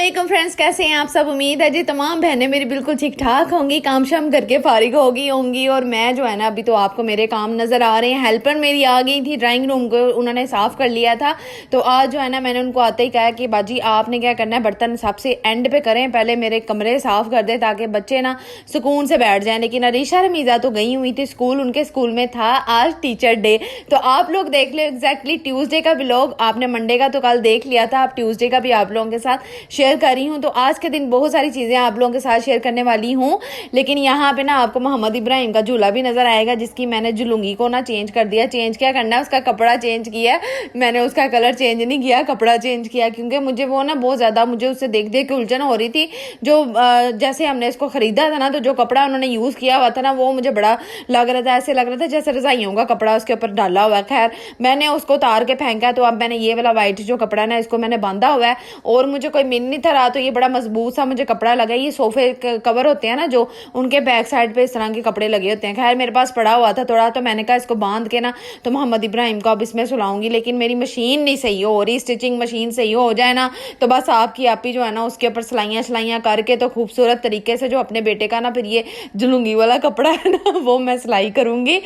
वालेकुम फ्रेंड्स, कैसे हैं आप सब। उम्मीद है जी तमाम बहनें मेरी बिल्कुल ठीक ठाक होंगी, काम शाम करके फारिग होंगी। और मैं जो है ना, अभी तो आपको मेरे काम नज़र आ रहे हैं। हेल्पर मेरी आ गई थी, ड्राइंग रूम को उन्होंने साफ़ कर लिया था। तो आज जो है ना, मैंने उनको आते ही कहा कि बाजी आपने क्या करना है, बर्तन सबसे एंड पे करें, पहले मेरे कमरे साफ़ कर दे ताकि बच्चे ना सुकून से बैठ जाएँ। लेकिन अरीशा रमीज़ा तो गई हुई थी स्कूल, उनके स्कूल में था आज टीचर डे। तो आप लोग देख लो एग्जैक्टली ट्यूसडे का व्लॉग, आपने मंडे का तो कल देख लिया था, आप ट्यूसडे का भी आप लोगों के साथ शेयर कर रही हूँ। तो आज के दिन बहुत सारी चीज़ें आप लोगों के साथ शेयर करने वाली हूँ। लेकिन यहाँ पे ना आपको मोहम्मद इब्राहिम का झूला भी नजर आएगा, जिसकी मैंने जुलूंगी को ना चेंज कर दिया। चेंज क्या करना है, उसका कपड़ा चेंज किया, मैंने उसका कलर चेंज नहीं किया, कपड़ा चेंज किया। क्योंकि मुझे वो ना बहुत ज़्यादा मुझे उससे देख देख के उलझन हो रही थी। जो जैसे हमने इसको खरीदा था ना, तो जो कपड़ा उन्होंने यूज़ किया हुआ था ना, वो मुझे बड़ा लग रहा था, ऐसे लग रहा था जैसे रजाइयों का कपड़ा उसके ऊपर डाला हुआ है। खैर मैंने उसको उतार के फेंका। तो अब मैंने ये वाला वाइट जो कपड़ा ना, इसको मैंने बांधा हुआ है। और मुझे कोई मिल नहीं था रहा, तो ये बड़ा मजबूत सा मुझे कपड़ा लगा। ये सोफे कवर होते हैं ना, जो उनके बैक साइड पे इस तरह के कपड़े लगे होते हैं। खैर मेरे पास पड़ा हुआ था थोड़ा, तो मैंने कहा इसको बांध के ना तो मोहम्मद इब्राहिम को अब इसमें सुलाऊंगी। लेकिन मेरी मशीन नहीं सही हो रही, स्टिचिंग मशीन सही हो जाए ना, तो बस आपकी आप ही जो है ना, उसके ऊपर सिलाइयाँ करके तो खूबसूरत तरीके से जो अपने बेटे का ना फिर ये जुलूंगी वाला कपड़ा है ना, वो मैं सिलाई करूंगी।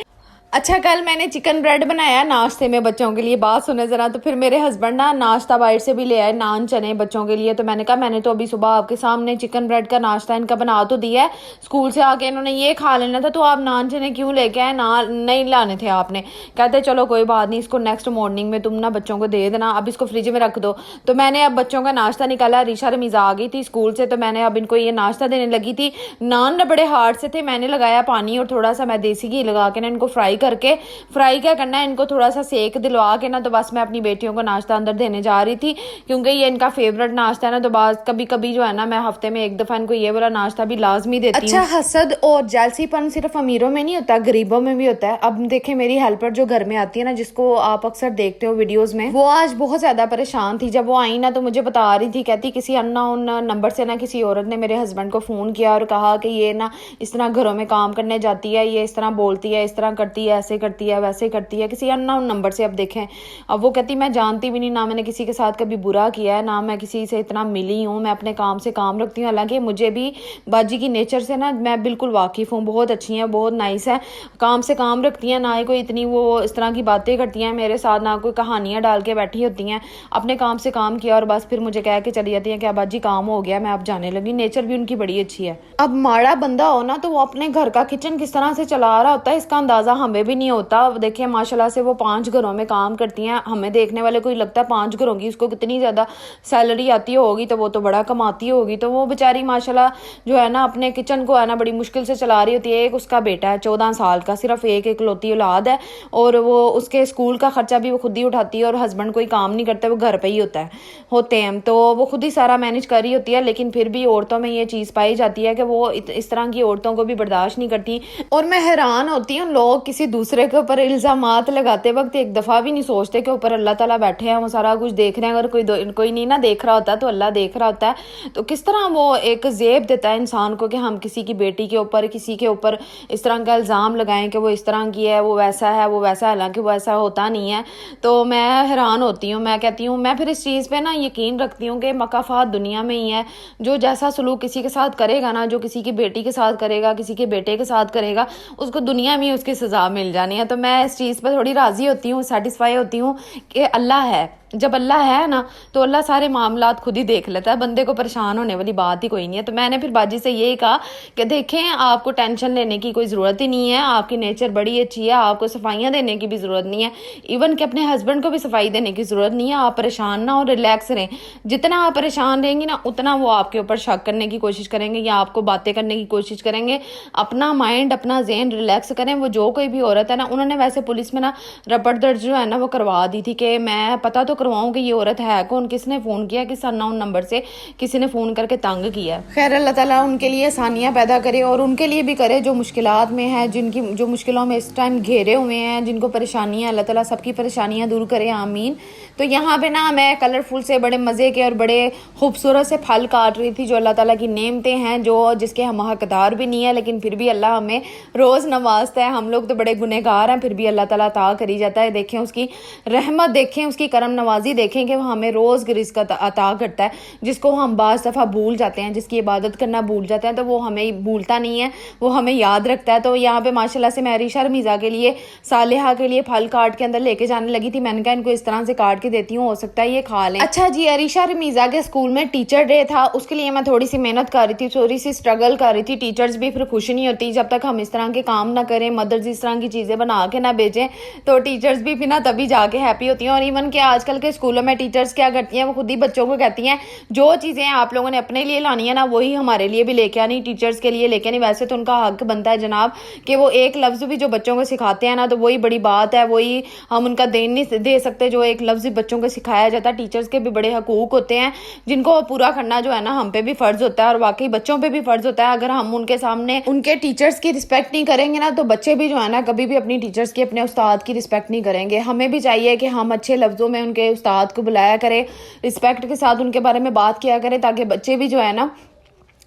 अच्छा, कल मैंने चिकन ब्रेड बनाया नाश्ते में बच्चों के लिए। बात सुने ज़रा। तो फिर मेरे हस्बैंड ना नाश्ता बाहर से भी ले आए, नान चने बच्चों के लिए। तो मैंने कहा मैंने तो अभी सुबह आपके सामने चिकन ब्रेड का नाश्ता इनका बना तो दिया है, स्कूल से आके इन्होंने ये खा लेना था, तो आप नान चने क्यों लेके आए, ना नहीं लाने थे आपने। कहते चलो कोई बात नहीं, इसको नेक्स्ट मॉर्निंग में तुम ना बच्चों को दे देना, अब इसको फ्रिज में रख दो। तो मैंने अब बच्चों का नाश्ता निकाला। अरीशा रमीज़ा आ गई थी स्कूल से, तो मैंने अब इनको ये नाश्ता देने लगी थी। नान बड़े हार्ड से थे, मैंने लगाया पानी और थोड़ा सा मैं देसी घी लगा के ना इनको फ्राई करके, फ्राई क्या करना है, इनको थोड़ा सा सेक दिलवा के ना, तो बस मैं अपनी बेटियों को नाश्ता अंदर देने जा रही थी। क्योंकि ये इनका फेवरेट नाश्ता है ना, तो बस कभी कभी जो है ना, मैं हफ्ते में एक दफ़ा इनको ये वाला नाश्ता भी लाजमी देती हूँ। अच्छा, हसद और जैलसीपन सिर्फ अमीरों में नहीं होता, गरीबों में भी होता है। अब देखें मेरी हेल्पर जो घर में आती है ना, जिसको आप अक्सर देखते हो वीडियोज़ में, वो आज बहुत ज़्यादा परेशान थी। जब वो आई ना, तो मुझे बता रही थी, कहती किसी अननोन नंबर से ना किसी औरत ने मेरे हस्बैंड को फ़ोन किया और कहा कि ये ना इस तरह घरों में काम करने जाती है, ये इस तरह बोलती है, इस तरह करती है, ऐसे करती है, वैसे करती है, किसी अननोन नंबर से। अब देखें, अब वो कहती मैं जानती भी नहीं, ना मैंने किसी के साथ कभी बुरा किया है, ना मैं किसी से इतना मिली हूँ, मैं अपने काम से काम रखती हूँ। हालांकि मुझे भी बाजी की नेचर से ना मैं बिल्कुल वाकिफ़ हूँ, बहुत अच्छी हैं, बहुत नाइस है, काम से काम रखती हैं, ना ही कोई इतनी वो इस तरह की बातें करती हैं मेरे साथ, ना कोई कहानियाँ डाल के बैठी होती हैं। अपने काम से काम किया और बस फिर मुझे कह के चली जाती हैं कि अब बाजी काम हो गया, मैं अब जाने लगी। नेचर भी उनकी बड़ी अच्छी है। अब माड़ा बंदा हो ना, तो वो अपने घर का किचन किस तरह से चला रहा होता है, इसका अंदाज़ा हमें भी नहीं होता। देखिए माशाल्लाह से वो 5 घरों में काम करती हैं। हमें देखने वाले को ही लगता है 5 घरों की उसको कितनी ज़्यादा सैलरी आती होगी, तो वो तो बड़ा कमाती होगी। तो वो बेचारी माशाल्लाह जो है ना, अपने किचन को है ना बड़ी मुश्किल से चला रही होती है। एक उसका बेटा है 14 साल का, सिर्फ एक इकलौती औलाद है, और वो उसके स्कूल का खर्चा भी वो खुद ही उठाती है। और हस्बैंड कोई काम नहीं करता, वो घर पर ही होते हैं, तो वो खुद ही सारा मैनेज कर रही होती है। लेकिन फिर भी औरतों में ये चीज़ पाई जाती है कि वो इस तरह की औरतों को भी बर्दाश्त नहीं करती। और मैं हैरान होती हूँ, लोग किसी दूसरे के ऊपर इल्ज़ामात लगाते वक्त एक दफ़ा भी नहीं सोचते कि ऊपर अल्लाह ताला बैठे हैं, वो सारा कुछ देख रहे हैं। अगर कोई नहीं ना देख रहा होता तो अल्लाह देख रहा होता है। तो किस तरह वो एक ज़ेब देता है इंसान को कि हम किसी की बेटी के ऊपर, किसी के ऊपर इस तरह का इल्ज़ाम लगाएं कि वो इस तरह की है, वो वैसा है, वो वैसा, हालांकि वो ऐसा होता नहीं है। तो मैं हैरान होती हूँ। मैं कहती हूँ, मैं फिर इस चीज़ पर ना यकीन रखती हूँ कि मकाफ़ात दुनिया में ही है। जो जैसा सलूक किसी के साथ करेगा ना, जो किसी की बेटी के साथ करेगा, किसी के बेटे के साथ करेगा, उसको दुनिया में ही उसकी सज़ा मिल जानी है। तो मैं इस चीज़ पर थोड़ी राज़ी होती हूँ, सेटिस्फाई होती हूँ कि अल्लाह है। जब अल्लाह है ना, तो अल्लाह सारे मामलात खुद ही देख लेता है, बंदे को परेशान होने वाली बात ही कोई नहीं है। तो मैंने फिर बाजी से यही कहा कि देखें, आपको टेंशन लेने की कोई ज़रूरत ही नहीं है, आपकी नेचर बड़ी अच्छी है, आपको सफाइयाँ देने की भी ज़रूरत नहीं है, इवन कि अपने हस्बैंड को भी सफाई देने की ज़रूरत नहीं है। आप परेशान ना हो, रिलैक्स रहें। जितना आप परेशान रहेंगी ना, उतना वो आपके ऊपर शक करने की कोशिश करेंगे या आपको बातें करने की कोशिश करेंगे। अपना माइंड, अपना ज़हन रिलैक्स करें। वो जो कोई भी औरत है ना, उन्होंने वैसे पुलिस में ना रपट दर्ज जो है ना वो करवा दी थी कि मैं पता तो करवाऊं कि ये औरत है कौन, किसने फ़ोन किया, किस अननोन नंबर से किसी ने फ़ोन करके तंग किया। खैर अल्लाह ताला उनके लिए आसानियाँ पैदा करे और उनके लिए भी करे जो मुश्किलात में है, जिनकी जो मुश्किलों में इस टाइम घेरे हुए हैं, जिनको परेशानियाँ, अल्लाह ताला सबकी परेशानियाँ दूर करे, आमीन। तो यहाँ पे ना मैं कलरफुल से बड़े मज़े के और बड़े खूबसूरत से फल काट रही थी, जो अल्लाह ताला की नेमतें हैं, जो जिसके हम हकदार भी नहीं है, लेकिन फिर भी अल्लाह हमें रोज़ नवाजता है। हम लोग तो बड़े गुनहगार हैं, फिर भी अल्लाह ताला अता करी जाता है। देखें उसकी रहमत, देखें उसकी करम नवाज नवाजी देखें कि वो हमें रोज़ रिज़्क अता करता है, जिसको हम बाज़ दफ़ा भूल जाते हैं, जिसकी इबादत करना भूल जाते हैं, तो वो हमें भूलता नहीं है, वो हमें याद रखता है। तो यहाँ पे माशाल्लाह से मैं अरीशा रमीज़ा के लिए, सालिहा के लिए फल काट के अंदर लेके जाने लगी थी। मैंने कहा इनको इस तरह से काट के देती हूँ, हो सकता है ये खा लें। अच्छा जी, अरीशा रमीज़ा के स्कूल में टीचर डे था, उसके लिए मैं थोड़ी सी मेहनत कर रही थी, थोड़ी सी स्ट्रगल कर रही थी। टीचर्स भी फिर खुश नहीं होती जब तक हम इस तरह के काम ना करें, मदर्स इस तरह की चीज़ें बना के ना भेजें, तो टीचर्स भी फिर ना तभी जाके हैप्पी होती हैं। और इवन कि आजकल के स्कूलों में टीचर्स क्या करती हैं, वो खुद ही बच्चों को कहती हैं जो चीज़ें आप लोगों ने अपने लिए लानी है ना, वही हमारे लिए भी लेके आनी, टीचर्स के लिए लेके आनी। वैसे तो उनका हक बनता है जनाब कि वो एक लफ्ज़ भी जो बच्चों को सिखाते हैं ना, तो वही बड़ी बात है, वही हम उनका नहीं दे सकते जो एक लफ्ज़ बच्चों को सिखाया जाता है। टीचर्स के भी बड़े हकूक़ होते हैं जिनको पूरा करना जो है ना हम पे भी फ़र्ज़ होता है, और वाकई बच्चों पे भी फ़र्ज़ होता है। अगर हम उनके सामने उनके टीचर्स की रिस्पेक्ट नहीं करेंगे ना, तो बच्चे भी जो है ना कभी भी अपनी टीचर्स की, अपने उस्ताद की रिस्पेक्ट नहीं करेंगे। हमें भी चाहिए कि हम अच्छे लफ्ज़ों में उनके उस्ताद को बुलाया करें, रिस्पेक्ट के साथ उनके बारे में बात किया करें, ताकि बच्चे भी जो है ना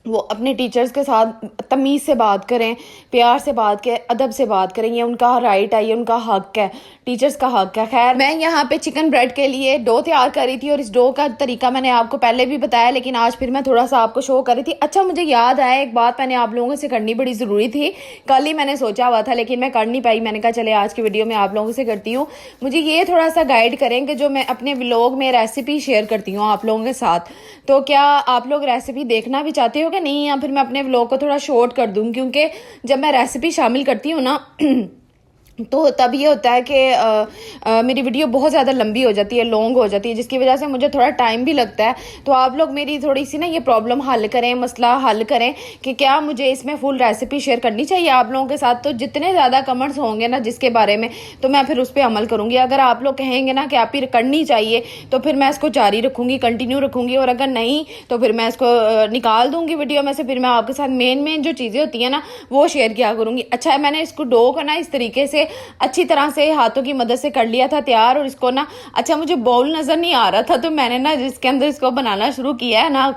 वो अपने टीचर्स के साथ तमीज़ से बात करें, प्यार से बात करें, अदब से बात करें। ये उनका राइट है, ये उनका हक है, टीचर्स का हक है। खैर, मैं यहाँ पे चिकन ब्रेड के लिए डो तैयार कर रही थी, और इस डो का तरीका मैंने आपको पहले भी बताया, लेकिन आज फिर मैं थोड़ा सा आपको शो कर रही थी। अच्छा, मुझे याद आया एक बात मैंने आप लोगों से करनी बड़ी ज़रूरी थी, कल ही मैंने सोचा हुआ था लेकिन मैं कर नहीं पाई। मैंने कहा चले आज की वीडियो में आप लोगों से करती हूँ। मुझे ये थोड़ा सा गाइड करें कि जो मैं अपने व्लॉग में रेसिपी शेयर करती हूँ आप लोगों के साथ, तो क्या आप लोग रेसिपी देखना भी चाहते हो कि नहीं, या फिर मैं अपने व्लॉग को थोड़ा शॉर्ट कर दूं, क्योंकि जब मैं रेसिपी शामिल करती हूँ ना तो तब ये होता है कि मेरी वीडियो बहुत ज़्यादा लंबी हो जाती है, लॉन्ग हो जाती है, जिसकी वजह से मुझे थोड़ा टाइम भी लगता है। तो आप लोग मेरी थोड़ी सी ना ये प्रॉब्लम हल करें, मसला हल करें कि क्या मुझे इसमें फुल रेसिपी शेयर करनी चाहिए आप लोगों के साथ। तो जितने ज़्यादा कमेंट्स होंगे ना जिसके बारे में, तो मैं फिर उस पर अमल करूँगी। अगर आप लोग कहेंगे ना कि आप ही करनी चाहिए, तो फिर मैं इसको जारी रखूँगी, कंटिन्यू रखूँगी, और अगर नहीं तो फिर मैं इसको निकाल दूँगी वीडियो में से। फिर मैं आपके साथ मेन जो चीज़ें होती हैं ना वो शेयर किया करूँगी। अच्छा, मैंने इसको डो को ना इस तरीके से अच्छी तरह से हाथों की मदद से कर लिया था तैयार, और इसको ना, अच्छा मुझे बाउल नज़र नहीं आ रहा था, तो मैंने ना जिसके अंदर इसको बनाना शुरू किया है ना,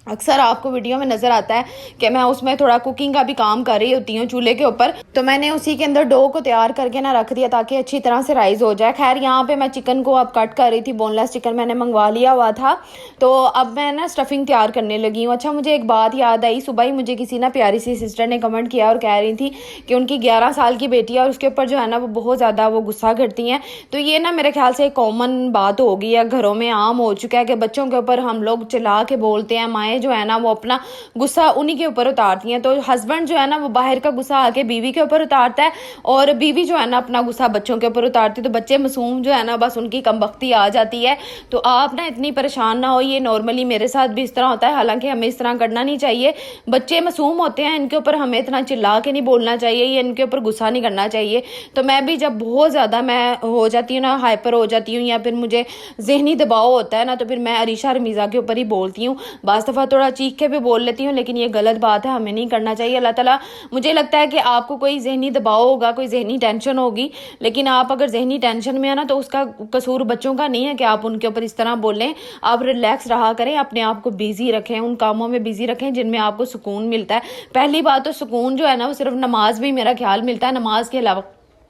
अक्सर आपको वीडियो में नज़र आता है कि मैं उसमें थोड़ा कुकिंग का भी काम कर रही होती हूँ चूल्हे के ऊपर, तो मैंने उसी के अंदर डो को तैयार करके ना रख दिया ताकि अच्छी तरह से राइज हो जाए। खैर, यहाँ पे मैं चिकन को अब कट कर रही थी, बोनलेस चिकन मैंने मंगवा लिया हुआ था, तो अब मैं ना स्टफिंग तैयार करने लगी हूँ। अच्छा, मुझे एक बात याद आई, सुबह ही मुझे किसी ना प्यारी सी सिस्टर ने कमेंट किया और कह रही थी कि उनकी 11 साल की बेटी है और उसके ऊपर जो है ना वो बहुत ज़्यादा वो गुस्सा करती हैं। तो ये ना मेरे ख्याल से एक कॉमन बात हो गई है, घरों में आम हो चुका है कि बच्चों के ऊपर हम लोग चिल्ला के बोलते हैं, माएँ जो है ना वो अपना गुस्सा उन्हीं के ऊपर उतारती हैं। तो हस्बैंड जो है ना वो बाहर का गुस्सा आके बीवी के ऊपर उतारता है, और बीवी जो है ना अपना गुस्सा बच्चों के ऊपर उतारती है। तो बच्चे मासूम जो है ना बस उनकी कमबख्ती आ जाती है। तो आप ना इतनी परेशान ना हो, ये नॉर्मली मेरे साथ भी इस तरह होता है, हालांकि हमें इस तरह करना नहीं चाहिए। बच्चे मासूम होते हैं, इनके ऊपर हमें इतना चिल्ला के नहीं बोलना चाहिए, या इनके ऊपर गुस्सा नहीं करना चाहिए। तो मैं भी जब बहुत ज़्यादा मैं हो जाती हूँ ना, हाइपर हो जाती हूँ, या फिर मुझे जहनी दबाव होता है ना, तो फिर मैं अरीशा रमीज़ा के ऊपर ही बोलती हूँ। बाज़ दफ़ा थोड़ा चीख के भी बोल लेती हूँ, लेकिन ये गलत बात है, हमें नहीं करना चाहिए। अल्लाह ताला, मुझे लगता है कि आपको कोई जहनी दबाव होगा, कोई जहनी टेंशन होगी, लेकिन आप अगर जहनी टेंशन में है ना, तो उसका कसूर बच्चों का नहीं है कि आप उनके ऊपर इस तरह बोलें। आप रिलैक्स रहा करें, अपने आप को बिजी रखें, उन कामों में बिजी रखें जिनमें आपको सुकून मिलता है। पहली बात तो सुकून जो है ना वो सिर्फ नमाज में मेरा ख्याल मिलता है, नमाज के अलावा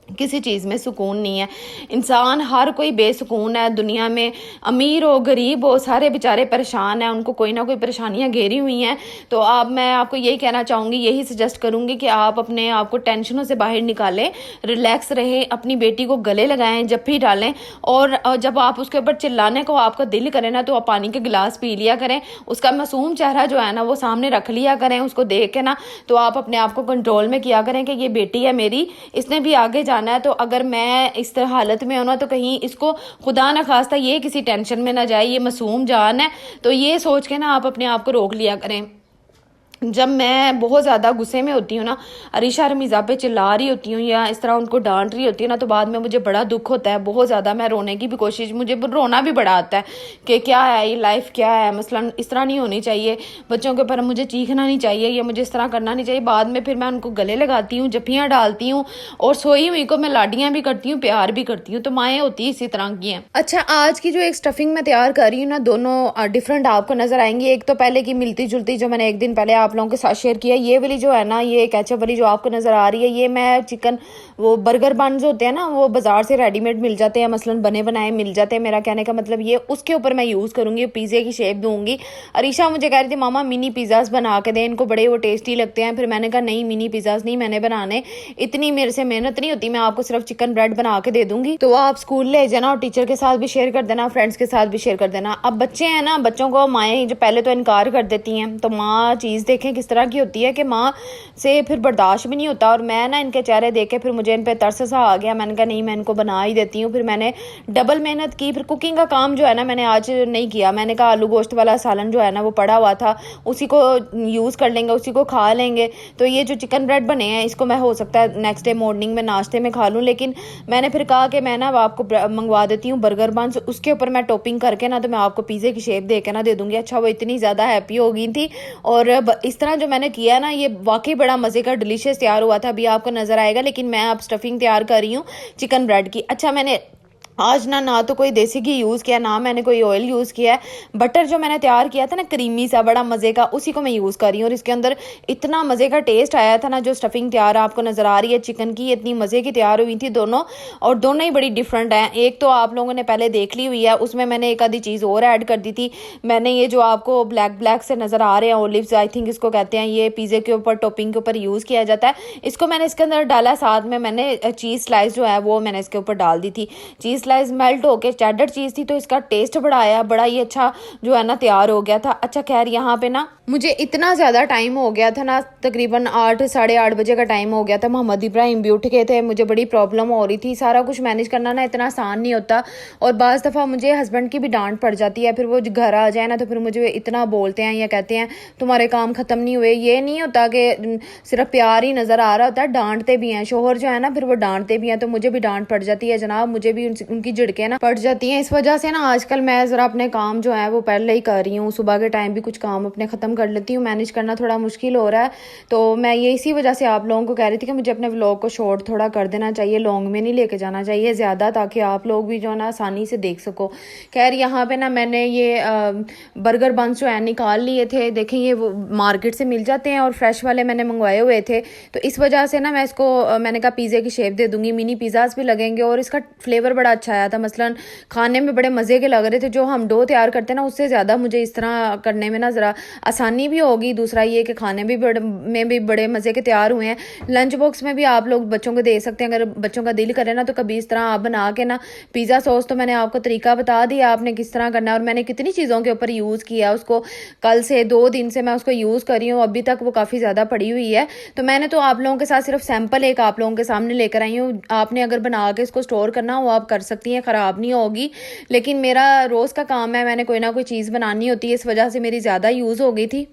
किसी चीज़ में सुकून नहीं है। इंसान हर कोई बेसुकून है दुनिया में, अमीर हो गरीब हो, सारे बेचारे परेशान हैं, उनको कोई ना कोई परेशानियां घेरी हुई हैं। तो मैं आपको यही कहना चाहूँगी, यही सजेस्ट करूँगी कि आप अपने आप को टेंशनों से बाहर निकालें, रिलैक्स रहें, अपनी बेटी को गले लगाएं, जप्फी डालें, और जब आप उसके ऊपर चिल्लाने को आपका दिल करे ना, तो आप पानी के गिलास पी लिया करें, उसका मासूम चेहरा जो है ना वो सामने रख लिया करें, उसको देख के ना, तो आप अपने आप को कंट्रोल में किया करें कि ये बेटी है मेरी, इसने भी आगे जाना है। तो अगर मैं इस तरह हालत में हूं ना, तो कहीं इसको खुदा ना खास्ता ये किसी टेंशन में ना जाए, ये मासूम जान है। तो ये सोच के ना आप अपने आप को रोक लिया करें। जब मैं बहुत ज़्यादा गुस्से में होती हूँ ना, अरीशा रमीज़ा पे चिल्ला रही होती हूँ या इस तरह उनको डांट रही होती है ना, तो बाद में मुझे बड़ा दुख होता है, बहुत ज़्यादा। मैं रोने की भी कोशिश, मुझे रोना भी बड़ा आता है कि क्या है ये लाइफ, क्या है मसलन, इस तरह नहीं होनी चाहिए, बच्चों के ऊपर मुझे चीखना नहीं चाहिए, या मुझे इस तरह करना नहीं चाहिए। बाद में फिर मैं उनको गले लगाती हूँ, जफ्फियाँ डालती हूँ, और सोई हुई को मैं लाडियाँ भी करती हूँ, प्यार भी करती हूँ। तो माएँ होती है इसी तरह की हैं। अच्छा, आज की जो एक स्टफिंग मैं तैयार कर रही हूँ ना, दोनों डिफरेंट आपको नज़र आएंगी। एक तो पहले की मिलती जुलती जो मैंने एक दिन पहले आप लोगों के साथ शेयर किया। ये वाली जो है ना, ये केचप वाली जो आपको नज़र आ रही है, ये मैं चिकन वो बर्गर बन्स होते हैं ना, वो बाज़ार से रेडीमेड मिल जाते हैं, मसलन बने बनाए मिल जाते हैं। मेरा कहने का मतलब ये उसके ऊपर मैं यूज़ करूँगी, पिज़्ज़े की शेप दूँगी। अरीशा मुझे कह रही थी मामा मिनी पिज़्ज़ाज़ बना के दें, इनको बड़े वो टेस्टी लगते हैं। फिर मैंने कहा नहीं, मिनी पिज़्ज़ाज़ नहीं मैंने बनाने, इतनी मेरे से मेहनत नहीं होती, मैं आपको सिर्फ चिकन ब्रेड बना के दे दूँगी। तो आप स्कूल ले जाना और टीचर के साथ भी शेयर कर देना, फ्रेंड्स के साथ भी शेयर कर देना। अब बच्चे हैं ना, बच्चों को माएँ जो पहले तो इनकार कर देती हैं, तो माँ चीज़ देखें किस तरह की होती है कि माँ से फिर बर्दाश्त भी नहीं होता। और मैं ना इनके चेहरे देख के फिर मुझे इन पे तरस सा आ गया। मैंने कहा नहीं, मैं इनको बना ही देती हूँ। फिर मैंने डबल मेहनत की। फिर कुकिंग का काम जो है ना मैंने आज नहीं किया। मैंने कहा आलू गोश्त वाला सालन जो है ना वो पड़ा हुआ था, उसी को यूज़ कर लेंगे, उसी को खा लेंगे। तो ये जो चिकन ब्रेड बने हैं इसको मैं हो सकता है नेक्स्ट डे मॉर्निंग में नाश्ते में खा लूँ। लेकिन मैंने फिर कहा कि मैं ना आपको मंगवा देती हूँ बर्गर बन्स, उसके ऊपर मैं टॉपिंग करके ना तो मैं आपको पिज़्ज़े की शेप दे के ना दे दूँगी। अच्छा, वो इतनी ज़्यादा हैप्पी हो गई थी। और इस तरह जो मैंने किया ना, ये वाकई बड़ा मज़े का डिलीशियस तैयार हुआ था। अभी आपको नज़र आएगा, लेकिन मैं अब स्टफिंग तैयार कर रही हूँ चिकन ब्रेड की। अच्छा, मैंने आज ना तो कोई देसी घी यूज़ किया, ना मैंने कोई ऑयल यूज़ किया है। बटर जो मैंने तैयार किया था ना क्रीमी सा बड़ा मज़े का, उसी को मैं यूज़ कर रही हूँ। और इसके अंदर इतना मज़े का टेस्ट आया था ना, जो स्टफिंग तैयार आपको नज़र आ रही है चिकन की, इतनी मज़े की तैयार हुई थी दोनों। और दोनों ही बड़ी डिफरेंट हैं। एक तो आप लोगों ने पहले देख ली हुई है, उसमें मैंने एक आधी चीज़ और ऐड कर दी थी। मैंने ये जो आपको ब्लैक ब्लैक से नज़र आ रहे हैं ओलिव्स, आई थिंक इसको कहते हैं, ये पिज़्ज़े के ऊपर टॉपिंग के ऊपर यूज़ किया जाता है। इसको मैंने इसके अंदर डाला, साथ में मैंने चीज़ स्लाइस जो है वो मैंने इसके ऊपर डाल दी थी। चीज़ स्लाइस मेल्ट होकर चेडर चीज़ थी, तो इसका टेस्ट बड़ा आया, बड़ा ही अच्छा जो है ना तैयार हो गया था। अच्छा, खैर यहाँ पे ना मुझे इतना ज़्यादा टाइम हो गया था ना, तकरीबन 8 साढ़े 8 बजे का टाइम हो गया था। मोहम्मद इब्राहिम भी उठ गए थे, मुझे बड़ी प्रॉब्लम हो रही थी। सारा कुछ मैनेज करना ना इतना आसान नहीं होता। और बाज़ दफ़ा मुझे हस्बैंड की भी डांट पड़ जाती है, फिर वो घर आ जाए ना तो फिर मुझे इतना बोलते हैं या कहते हैं तुम्हारे काम ख़त्म नहीं हुए। ये नहीं होता कि सिर्फ प्यार ही नज़र आ रहा होता है, डांटते भी हैं शोहर जो है ना, फिर वो डांटते भी हैं। तो मुझे भी डांट पड़ जाती है जनाब, मुझे भी उनकी झिड़कें ना पड़ जाती हैं। इस वजह से ना आजकल मैं ज़रा अपने काम जो है वो पहले ही कर रही हूँ, सुबह के टाइम भी कुछ काम अपने ख़त्म कर लेती हूँ। मैनेज करना थोड़ा मुश्किल हो रहा है, तो मैं ये इसी वजह से आप लोगों को कह रही थी कि मुझे अपने व्लॉग को शॉर्ट थोड़ा कर देना चाहिए, लॉन्ग में नहीं लेके जाना चाहिए ज़्यादा, ताकि आप लोग भी जो है ना आसानी से देख सको। खैर यहाँ पे ना मैंने ये बर्गर बन्स जो है निकाल लिए थे। देखें, ये वो मार्केट से मिल जाते हैं और फ्रेश वाले मैंने मंगवाए हुए थे। तो इस वजह से ना मैं इसको मैंने कहा पिज़्ज़े की शेप दे दूँगी, मिनी पिज़्ज़ाज भी लगेंगे। और इसका फ्लेवर बड़ा अच्छा आया था, मसलन खाने में बड़े मज़े के लग रहे थे। जो हम डो तैयार करते हैं ना, उससे ज़्यादा मुझे इस तरह करने में ना ज़रा आसानी भी होगी। दूसरा ये कि खाने भी बड़े मज़े के तैयार हुए हैं। लंच बॉक्स में भी आप लोग बच्चों को दे सकते हैं, अगर बच्चों का दिल करे ना तो कभी इस तरह आप बना के ना। पिज़्ज़ा सॉस तो मैंने आपको तरीका बता दिया आपने किस तरह करना है, और मैंने कितनी चीज़ों के ऊपर यूज़ किया उसको। कल से 2 दिन से मैं उसको यूज़ कर रही हूँ, अभी तक वो काफ़ी ज़्यादा पड़ी हुई है। तो मैंने तो आप लोगों के साथ सिर्फ सैंपल एक आप लोगों के सामने लेकर आई हूँ। आपने अगर बना के इसको स्टोर करना हो आप कर सकती हैं, ख़राब नहीं होगी। लेकिन मेरा रोज़ का काम है, मैंने कोई ना कोई चीज़ बनानी होती है, इस वजह से मेरी ज़्यादा यूज़ हो गई थी।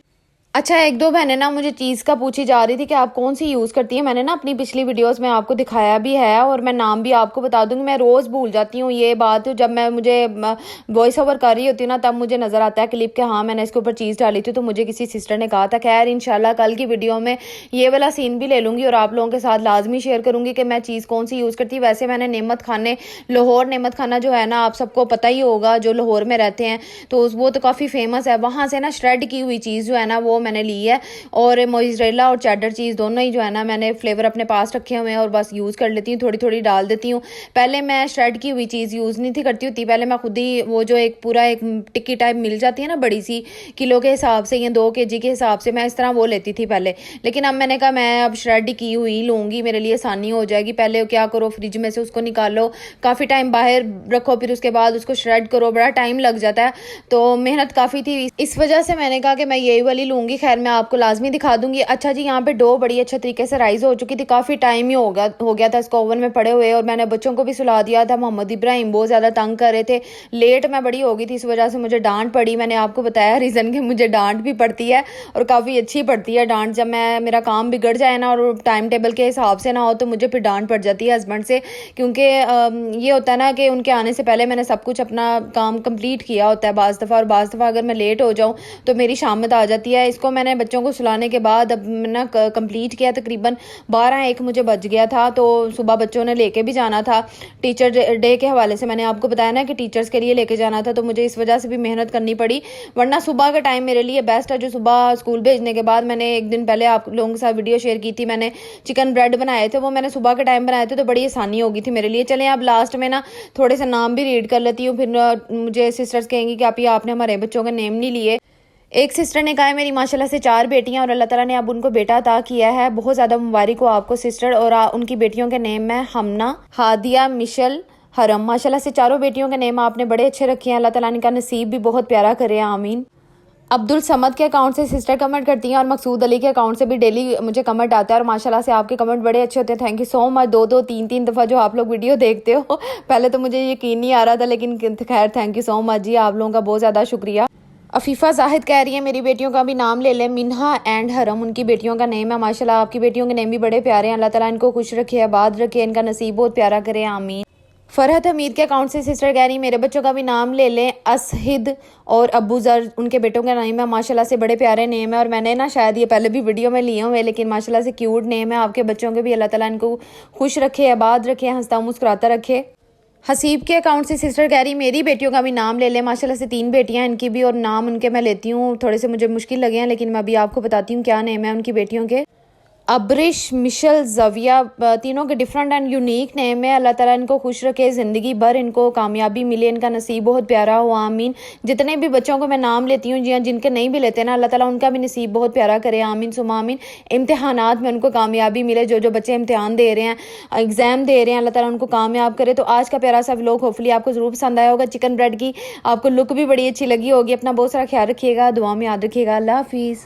अच्छा, 1-2 बहनें ना मुझे चीज़ का पूछी जा रही थी कि आप कौन सी यूज़ करती हैं। मैंने ना अपनी पिछली वीडियोस में आपको दिखाया भी है, और मैं नाम भी आपको बता दूंगी। मैं रोज़ भूल जाती हूँ ये बात, जब मैं मुझे वॉइस ओवर कर रही होती हूँ ना, तब मुझे नज़र आता है क्लिप के हाँ मैंने इसके ऊपर चीज़ डाली थी, तो मुझे किसी सिस्टर ने कहा था। खैर इंशाल्लाह कल की वीडियो में ये वाला सीन भी ले लूँगी और आप लोगों के साथ लाजमी शेयर करूँगी कि मैं चीज़ कौन सी यूज़ करती। वैसे मैंने नेमत खाने, लाहौर नेमत खाना जो है ना, आप सबको पता ही होगा जो लाहौर में रहते हैं, तो वो तो काफ़ी फेमस है। वहाँ से ना श्रेड की हुई चीज़ जो है ना वो मैंने ली है, और मोज़रेला और चेडर चीज़ दोनों ही जो है ना मैंने फ्लेवर अपने पास रखे हुए हैं और बस यूज़ कर लेती हूँ, थोड़ी थोड़ी डाल देती हूँ। पहले मैं श्रेड की हुई चीज़ यूज़ नहीं थी करती होती, पहले मैं खुद ही वो जो एक पूरा एक टिक्की टाइप मिल जाती है ना बड़ी सी, किलो के हिसाब से या 2 kg के हिसाब से, मैं इस तरह वो लेती थी पहले। लेकिन अब मैंने कहा मैं अब श्रेड की हुई लूँगी, मेरे लिए आसानी हो जाएगी। पहले क्या करो, फ्रिज में से उसको निकालो, काफ़ी टाइम बाहर रखो, फिर उसके बाद उसको श्रेड करो, बड़ा टाइम लग जाता है, तो मेहनत काफ़ी थी। इस वजह से मैंने कहा कि मैं यही वाली लूँगी। खैर मैं आपको लाजमी दिखा दूंगी। अच्छा जी, यहाँ पे डो बड़ी अच्छे तरीके से राइज हो चुकी थी, काफ़ी टाइम ही हो गया था इसको ओवन में पड़े हुए, और मैंने बच्चों को भी सुला दिया था। मोहम्मद इब्राहिम बहुत ज़्यादा तंग कर रहे थे, लेट मैं बड़ी हो गई थी, इस वजह से मुझे डांट पड़ी। मैंने आपको बताया रीज़न कि मुझे डांट भी पड़ती है और काफ़ी अच्छी पड़ती है डांट। जब मेरा काम बिगड़ जाए ना और टाइम टेबल के हिसाब से ना हो तो मुझे फिर डांट पड़ जाती है हस्बैंड से, क्योंकि ये होता है ना कि उनके आने से पहले मैंने सब कुछ अपना काम कंप्लीट किया होता है बाज़ दफ़ा, और बाज़ दफ़ा अगर मैं लेट हो जाऊँ तो मेरी शामत आ जाती है। को मैंने बच्चों को सुलाने के बाद अब ना कंप्लीट किया, तकरीबन 12-1 मुझे बज गया था। तो सुबह बच्चों ने लेके भी जाना था, टीचर डे के हवाले से मैंने आपको बताया ना कि टीचर्स के लिए लेके जाना था, तो मुझे इस वजह से भी मेहनत करनी पड़ी। वरना सुबह का टाइम मेरे लिए बेस्ट है। जो सुबह स्कूल भेजने के बाद मैंने एक दिन पहले आप लोगों के साथ वीडियो शेयर की थी, मैंने चिकन ब्रेड बनाए थे, वो मैंने सुबह के टाइम बनाए थे, तो बड़ी आसानी होगी थी मेरे लिए। चलें अब लास्ट में ना थोड़े से नाम भी रीड कर लेती हूँ, फिर मुझे सिस्टर्स कहेंगी कि आप ये आपने हमारे बच्चों के नेम नहीं लिए। एक सिस्टर ने कहा है मेरी माशाल्लाह से 4 बेटियां और अल्लाह ताला ने अब उनको बेटा अता किया है, बहुत ज़्यादा मुबारक हो आपको सिस्टर। और उनकी बेटियों के नेम है हमना, हादिया, मिशल, हरम। माशाल्लाह से चारों बेटियों के नेम आपने बड़े अच्छे रखे हैं, अल्लाह ताला इनका नसीब भी बहुत प्यारा करे, आमीन। अब्दुल समद के अकाउंट से सिस्टर कमेंट करती हैं और मकसूद अली के अकाउंट से भी डेली मुझे कमेंट आता है और माशाल्लाह से आपके कमेंट बड़े अच्छे होते हैं। Thank you so much. 2-2 3-3 दफ़ा जो आप लोग वीडियो देखते हो, पहले तो मुझे यकीन नहीं आ रहा था, लेकिन खैर थैंक यू सो मच जी, आप लोगों का बहुत ज़्यादा शुक्रिया। अफीफ़ा जाहिद कह रही है मेरी बेटियों का भी नाम ले लें, मिन्हा एंड हरम उनकी बेटियों का नेम है। माशाल्लाह आपकी बेटियों के नेम भी बड़े प्यारे हैं, अल्लाह ताला इनको खुश रखे, आबाद रखे, इनका नसीब बहुत प्यारा करे, आमीन। फरहत हमीद के अकाउंट से सिस्टर कह रही मेरे बच्चों का भी नाम ले लें, असहिद और अबू जर उनके बेटों का नेम है। माशाल्लाह से बड़े प्यारे नेम है और मैंने ना शायद ये पहले भी वीडियो में लिए हुए, लेकिन माशाल्लाह से क्यूट नेम है। आपके बच्चों के भी अल्लाह ताला इनको खुश रखे, आबाद रखे, हंसता मुस्कुराता रखे। हसीब के अकाउंट से सिस्टर कह रही मेरी बेटियों का भी नाम ले लें। माशाल्लाह से 3 बेटियां इनकी भी, और नाम उनके मैं लेती हूँ, थोड़े से मुझे मुश्किल लगे हैं, लेकिन मैं अभी आपको बताती हूँ क्या नेम है उनकी बेटियों के। अब्रिश, मिशल, जविया, तीनों के डिफरेंट एंड यूनिक नेम है। अल्लाह ताला इनको खुश रखे, ज़िंदगी भर इनको कामयाबी मिले, इनका नसीब बहुत प्यारा हो, आमीन। जितने भी बच्चों को मैं नाम लेती हूँ, जी हाँ, जिनके नहीं भी लेते ना, अल्लाह ताला उनका भी नसीब बहुत प्यारा करे, आमीन सुमा आमीन। इम्तिहानात में उनको कामयाबी मिले, जो बच्चे इम्तिहान दे रहे हैं, एग्ज़ाम दे रहे हैं, अल्लाह ताला उनको कामयाब करे। तो आज का प्यारा सा व्लॉग होपफुली आपको ज़रूर पसंद आया होगा। चिकन ब्रेड की आपको लुक भी बड़ी अच्छी लगी होगी। अपना बहुत सारा ख्याल रखिएगा, दुआ में याद रखिएगा। अल्लाह हाफिज़।